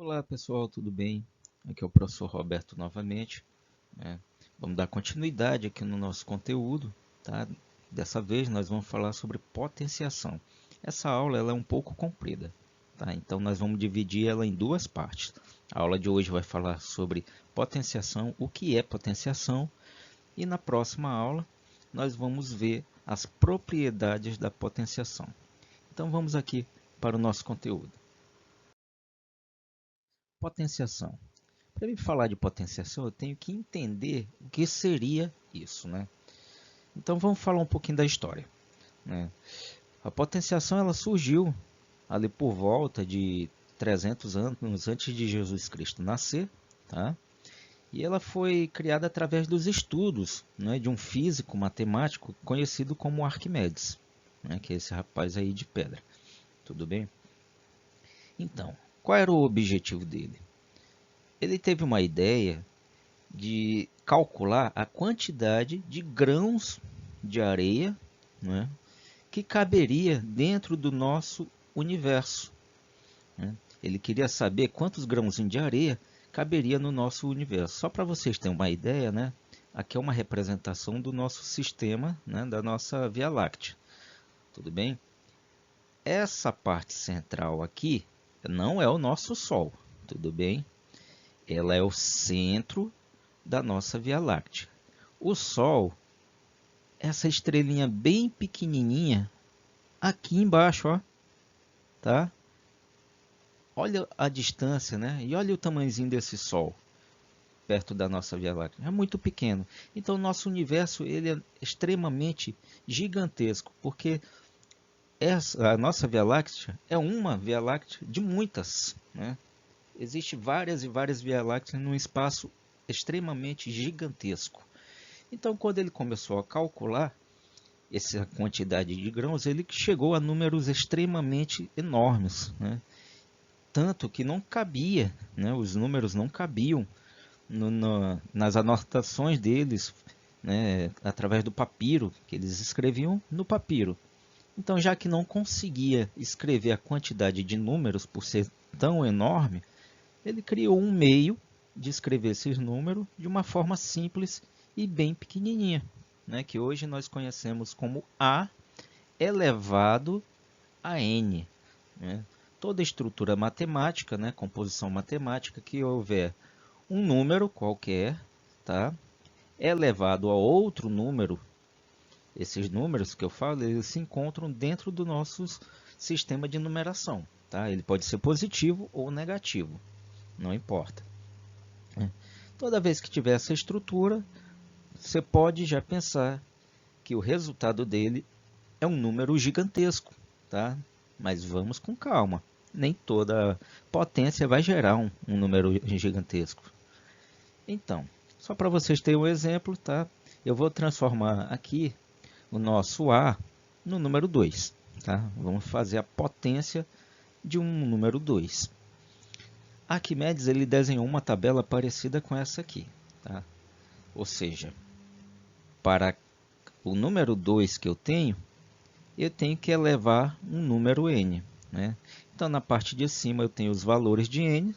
Olá pessoal, tudo bem? Aqui é o professor Roberto novamente, né? Vamos dar continuidade aqui no nosso conteúdo, tá? Dessa vez nós vamos falar sobre potenciação. Essa aula ela é um pouco comprida, tá? Então nós vamos dividir ela em duas partes. A aula de hoje vai falar sobre potenciação, o que é potenciação, e na próxima aula nós vamos ver as propriedades da potenciação. Então vamos aqui para o nosso conteúdo. Potenciação. Para me falar de potenciação, eu tenho que entender o que seria isso, né? Então vamos falar um pouquinho da história, né? A potenciação ela surgiu ali por volta de 300 anos antes de Jesus Cristo nascer, tá? E ela foi criada através dos estudos, né, de um físico matemático conhecido como Arquimedes, né, que é esse rapaz aí de pedra. Tudo bem? Então, qual era o objetivo dele? Ele teve uma ideia de calcular a quantidade de grãos de areia, né, que caberia dentro do nosso universo, né? Ele queria saber quantos grãozinhos de areia caberia no nosso universo. Só para vocês terem uma ideia, né? Aqui é uma representação do nosso sistema, né, da nossa Via Láctea. Tudo bem? Essa parte central aqui não é o nosso Sol, tudo bem? Ela é o centro da nossa Via Láctea. O Sol, essa estrelinha bem pequenininha, aqui embaixo, ó, tá? Olha a distância, né? E olha o tamanhozinho desse Sol perto da nossa Via Láctea. É muito pequeno. Então, o nosso universo ele é extremamente gigantesco, porque a nossa Via Láctea é uma Via Láctea de muitas, né? Existem várias e várias Via Lácteas num espaço extremamente gigantesco. Então, quando ele começou a calcular essa quantidade de grãos, ele chegou a números extremamente enormes, né? Tanto que não cabia, né? Os números não cabiam nas anotações deles, né? Através do papiro, que eles escreviam no papiro. Então, já que não conseguia escrever a quantidade de números por ser tão enorme, ele criou um meio de escrever esses números de uma forma simples e bem pequenininha, né? Que hoje nós conhecemos como A elevado a n, né? Toda estrutura matemática, né, composição matemática, que houver um número qualquer, tá, elevado a outro número, esses números que eu falo, eles se encontram dentro do nosso sistema de numeração. Tá? Ele pode ser positivo ou negativo, não importa. Toda vez que tiver essa estrutura, você pode já pensar que o resultado dele é um número gigantesco, tá? Mas vamos com calma. Nem toda potência vai gerar um número gigantesco. Então, só para vocês terem um exemplo, tá? Eu vou transformar aqui o nosso A no número 2. Tá? Vamos fazer a potência de um número 2. Arquimedes ele desenhou uma tabela parecida com essa aqui. Tá? Ou seja, para o número 2 que eu tenho que elevar um número n. Né? Então, na parte de cima eu tenho os valores de n,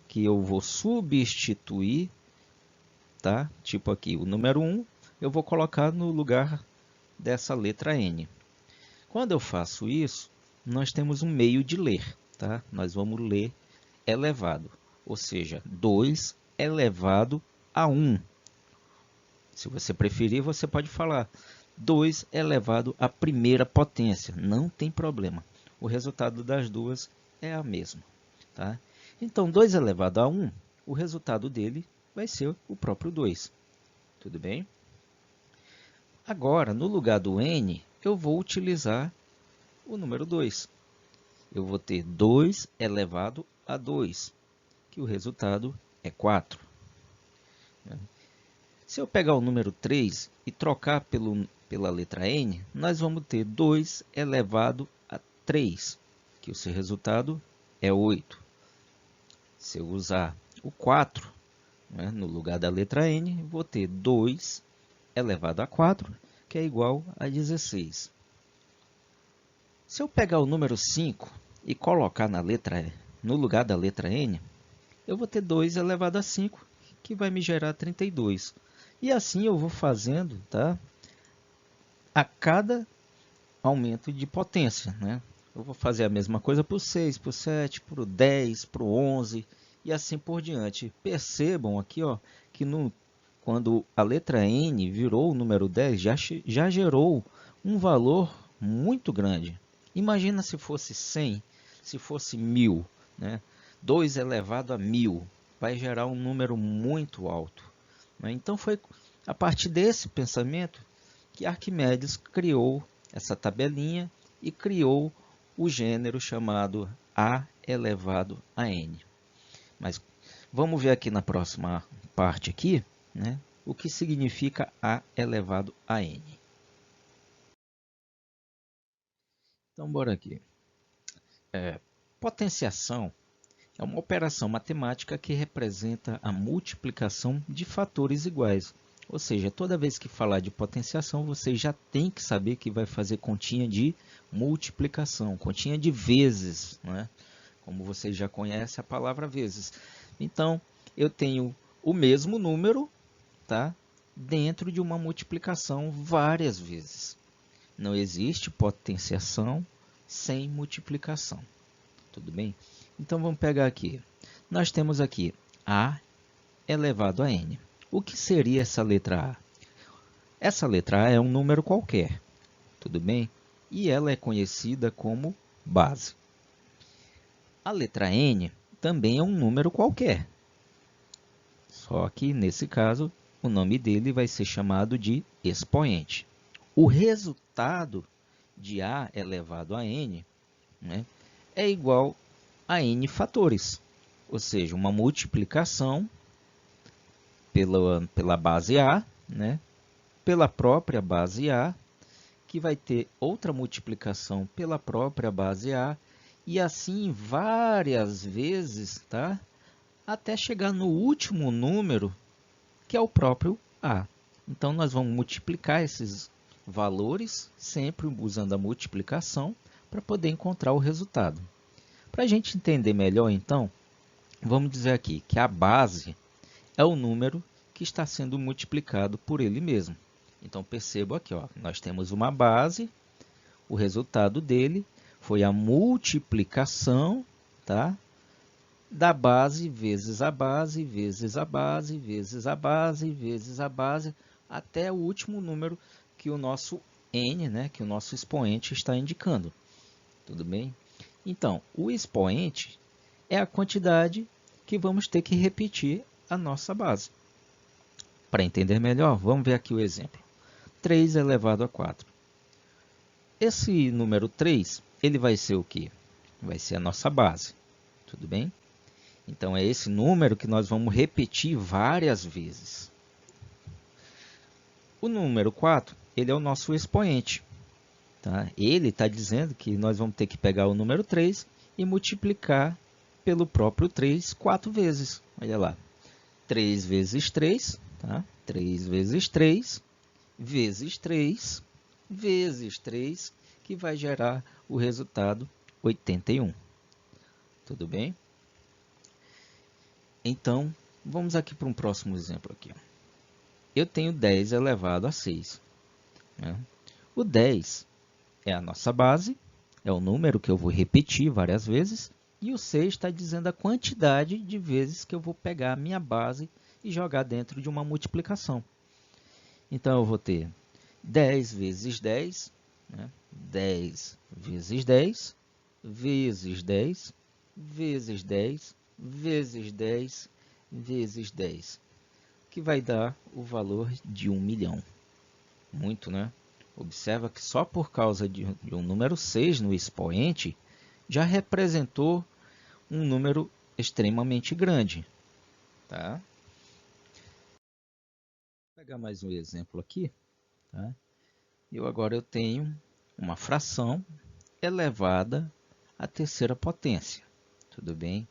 que eu vou substituir, tá? Tipo aqui, o número 1 eu vou colocar no lugar dessa letra n. Quando eu faço isso, nós temos um meio de ler, tá? Nós vamos ler elevado, ou seja, 2 elevado a 1. Se você preferir, você pode falar 2 elevado à primeira potência. Não tem problema. O resultado das duas é a mesma. Tá? Então, 2 elevado a 1, o resultado dele vai ser o próprio 2. Tudo bem? Agora, no lugar do n, eu vou utilizar o número 2. Eu vou ter 2 elevado a 2, que o resultado é 4. Se eu pegar o número 3 e trocar pela letra n, nós vamos ter 2 elevado a 3, que o seu resultado é 8. Se eu usar o 4, né, no lugar da letra n, vou ter 2 elevado a 4, que é igual a 16. Se eu pegar o número 5 e colocar no lugar da letra n, eu vou ter 2 elevado a 5, que vai me gerar 32. E assim eu vou fazendo, tá? A cada aumento de potência, né? Eu vou fazer a mesma coisa para o 6, para o 7, para o 10, para o 11 e assim por diante. Percebam aqui, ó, que quando a letra N virou o número 10, já gerou um valor muito grande. Imagina se fosse 100, se fosse 1000, né? 2 elevado a 1000 vai gerar um número muito alto, né? Então foi a partir desse pensamento que Arquimedes criou essa tabelinha e criou o gênero chamado A elevado a N. Mas vamos ver aqui na próxima parte aqui, né, o que significa A elevado a N. Então, bora aqui. Potenciação é uma operação matemática que representa a multiplicação de fatores iguais. Ou seja, toda vez que falar de potenciação, você já tem que saber que vai fazer continha de multiplicação, continha de vezes, né? Como você já conhece a palavra vezes. Então, eu tenho o mesmo número, tá, dentro de uma multiplicação várias vezes. Não existe potenciação sem multiplicação. Tudo bem? Então, vamos pegar aqui. Nós temos aqui A elevado a N. O que seria essa letra A? Essa letra A é um número qualquer, tudo bem? E ela é conhecida como base. A letra N também é um número qualquer, só que nesse caso o nome dele vai ser chamado de expoente. O resultado de A elevado a N, né, é igual a N fatores, ou seja, uma multiplicação pela base A, né, pela própria base A, que vai ter outra multiplicação pela própria base A, e assim várias vezes, tá? Até chegar no último número, que é o próprio A. Então, nós vamos multiplicar esses valores, sempre usando a multiplicação, para poder encontrar o resultado. Para a gente entender melhor, então, vamos dizer aqui que a base é o número que está sendo multiplicado por ele mesmo. Então, perceba aqui, ó, nós temos uma base, o resultado dele foi a multiplicação, tá, da base vezes a base, vezes a base, vezes a base, vezes a base, até o último número que o nosso N, né, que o nosso expoente está indicando. Tudo bem? Então, o expoente é a quantidade que vamos ter que repetir a nossa base. Para entender melhor, vamos ver aqui o exemplo. 3 elevado a 4. Esse número 3, ele vai ser o quê? Vai ser a nossa base. Tudo bem? Então, é esse número que nós vamos repetir várias vezes. O número 4, ele é o nosso expoente. Tá? Ele está dizendo que nós vamos ter que pegar o número 3 e multiplicar pelo próprio 3 4 vezes. Olha lá. 3 vezes 3, tá? 3 vezes 3, vezes 3, vezes 3, que vai gerar o resultado 81. Tudo bem? Então, vamos aqui para um próximo exemplo. Aqui. Eu tenho 10 elevado a 6. Né? O 10 é a nossa base, é o número que eu vou repetir várias vezes, e o 6 está dizendo a quantidade de vezes que eu vou pegar a minha base e jogar dentro de uma multiplicação. Então, eu vou ter 10 vezes 10, né? 10 vezes 10, vezes 10, vezes 10, vezes 10, vezes 10, que vai dar o valor de 1 milhão. Muito, né? Observa que só por causa de um número 6 no expoente, já representou um número extremamente grande. Tá? Vou pegar mais um exemplo aqui. Tá? Agora eu tenho uma fração elevada à terceira potência. Tudo bem?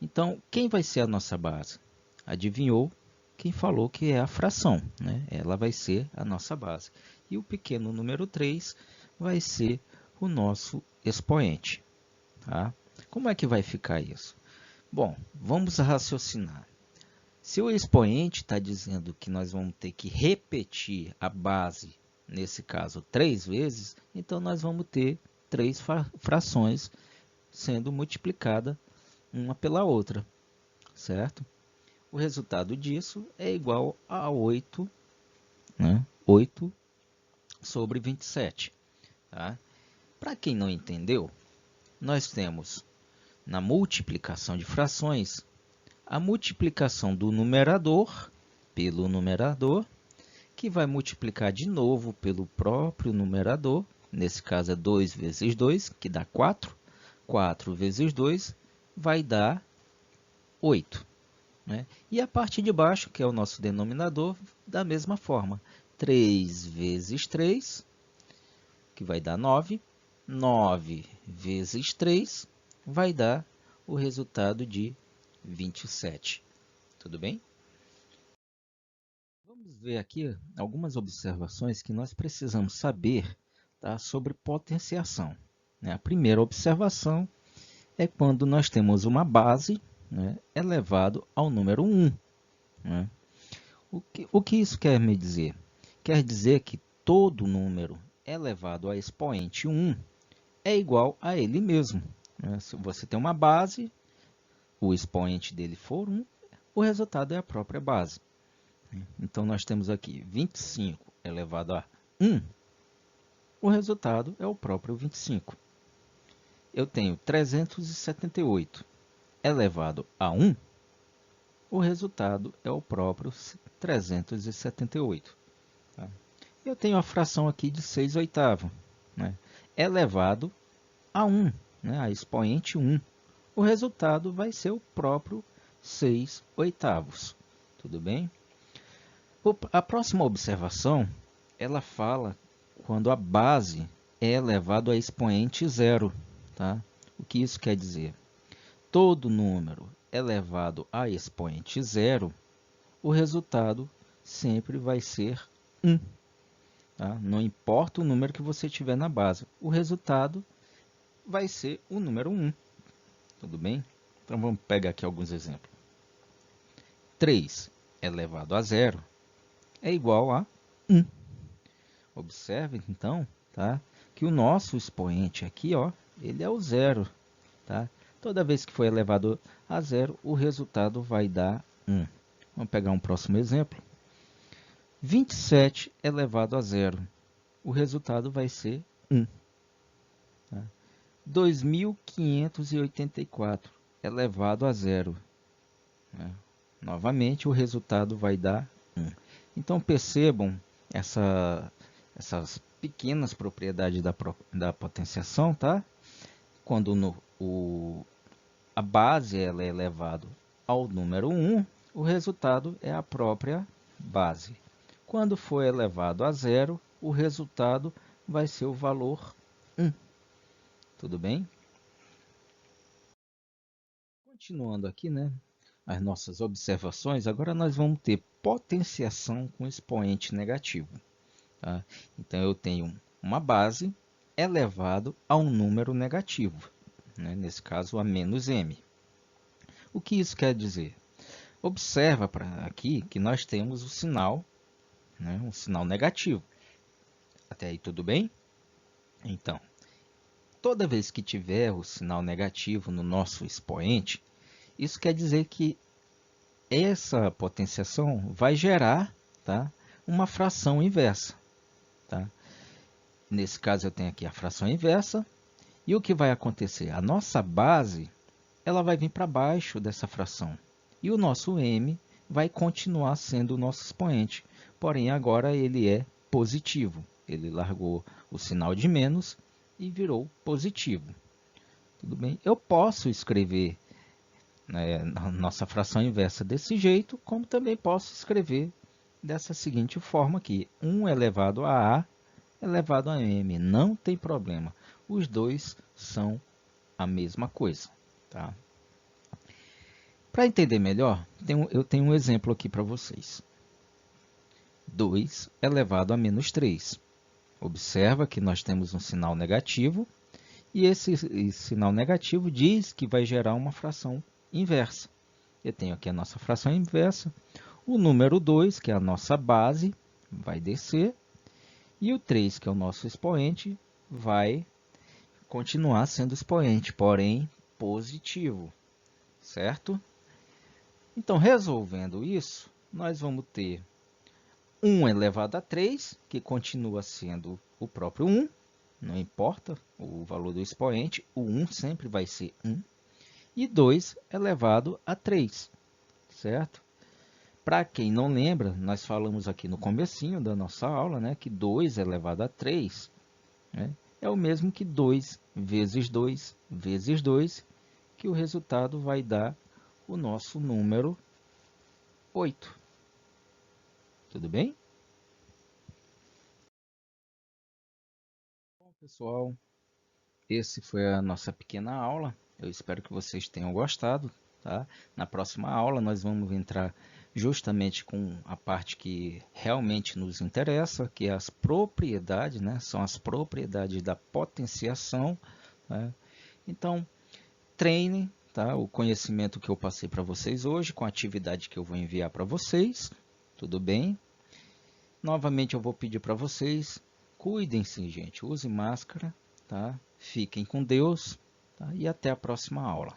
Então, quem vai ser a nossa base? Adivinhou? Quem falou que é a fração, né? Ela vai ser a nossa base. E o pequeno número 3 vai ser o nosso expoente. Tá? Como é que vai ficar isso? Bom, vamos raciocinar. Se o expoente está dizendo que nós vamos ter que repetir a base, nesse caso 3 vezes, então nós vamos ter 3 frações sendo multiplicada uma pela outra, certo? O resultado disso é igual a 8, né? 8 sobre 27. Tá? Para quem não entendeu, nós temos na multiplicação de frações a multiplicação do numerador pelo numerador, que vai multiplicar de novo pelo próprio numerador, nesse caso é 2 vezes 2, que dá 4. 4 vezes 2 vai dar 8. Né? E a parte de baixo, que é o nosso denominador, da mesma forma. 3 vezes 3, que vai dar 9. 9 vezes 3 vai dar o resultado de 27. Tudo bem? Vamos ver aqui algumas observações que nós precisamos saber, tá, sobre potenciação. Né? A primeira observação é quando nós temos uma base, né, elevado ao número 1. Né? O que isso quer me dizer? Quer dizer que todo número elevado a expoente 1 é igual a ele mesmo. Né? Se você tem uma base, o expoente dele for 1, o resultado é a própria base. Então, nós temos aqui 25 elevado a 1, o resultado é o próprio 25. Eu tenho 378 elevado a 1, o resultado é o próprio 378. Tá? Eu tenho a fração aqui de 6 oitavos, né? Elevado a 1, né? A expoente 1. O resultado vai ser o próprio 6 oitavos. Tudo bem? A próxima observação, ela fala quando a base é elevado a expoente zero. Tá? O que isso quer dizer? Todo número elevado a expoente zero, o resultado sempre vai ser 1. Tá? Não importa o número que você tiver na base, o resultado vai ser o número 1. Tudo bem? Então vamos pegar aqui alguns exemplos. 3 elevado a zero é igual a 1. Observe, então, tá, que o nosso expoente aqui, ó, ele é o zero. Tá? Toda vez que for elevado a zero, o resultado vai dar 1. Vamos pegar um próximo exemplo. 27 elevado a zero. O resultado vai ser 1. Tá? 2.584 elevado a zero. Né? Novamente, o resultado vai dar 1. Então, percebam essas pequenas propriedades da potenciação, tá? Quando a base ela é elevado ao número 1, o resultado é a própria base. Quando for elevado a zero, o resultado vai ser o valor 1. Tudo bem? Continuando aqui, né, as nossas observações, agora nós vamos ter potenciação com expoente negativo. Tá? Então, eu tenho uma base elevado a um número negativo, né? Nesse caso, a menos m. O que isso quer dizer? Observa aqui que nós temos o sinal, né, um sinal negativo. Até aí tudo bem? Então, toda vez que tiver o sinal negativo no nosso expoente, isso quer dizer que essa potenciação vai gerar, tá, uma fração inversa. Tá? Nesse caso, eu tenho aqui a fração inversa. E o que vai acontecer? A nossa base ela vai vir para baixo dessa fração. E o nosso m vai continuar sendo o nosso expoente. Porém, agora ele é positivo. Ele largou o sinal de menos e virou positivo. Tudo bem? Eu posso escrever, né, a nossa fração inversa desse jeito, como também posso escrever dessa seguinte forma aqui. 1 elevado a elevado a m. Não tem problema. Os dois são a mesma coisa. Tá? Para entender melhor, eu tenho um exemplo aqui para vocês. 2 elevado a menos 3. Observa que nós temos um sinal negativo, e esse sinal negativo diz que vai gerar uma fração inversa. Eu tenho aqui a nossa fração inversa. O número 2, que é a nossa base, vai descer. E o 3, que é o nosso expoente, vai continuar sendo expoente, porém positivo, certo? Então, resolvendo isso, nós vamos ter 1 elevado a 3, que continua sendo o próprio 1, não importa o valor do expoente, o 1 sempre vai ser 1, e 2 elevado a 3, certo? Para quem não lembra, nós falamos aqui no comecinho da nossa aula, né, que 2 elevado a 3, né, é o mesmo que 2 vezes 2 vezes 2, que o resultado vai dar o nosso número 8. Tudo bem? Bom, pessoal, esse foi a nossa pequena aula. Eu espero que vocês tenham gostado, tá? Na próxima aula nós vamos entrar justamente com a parte que realmente nos interessa, que é as propriedades, né? São as propriedades da potenciação, né? Então, treinem, tá? O conhecimento que eu passei para vocês hoje, com a atividade que eu vou enviar para vocês, tudo bem? Novamente eu vou pedir para vocês, cuidem-se, gente, use máscara, tá? Fiquem com Deus, tá? E até a próxima aula.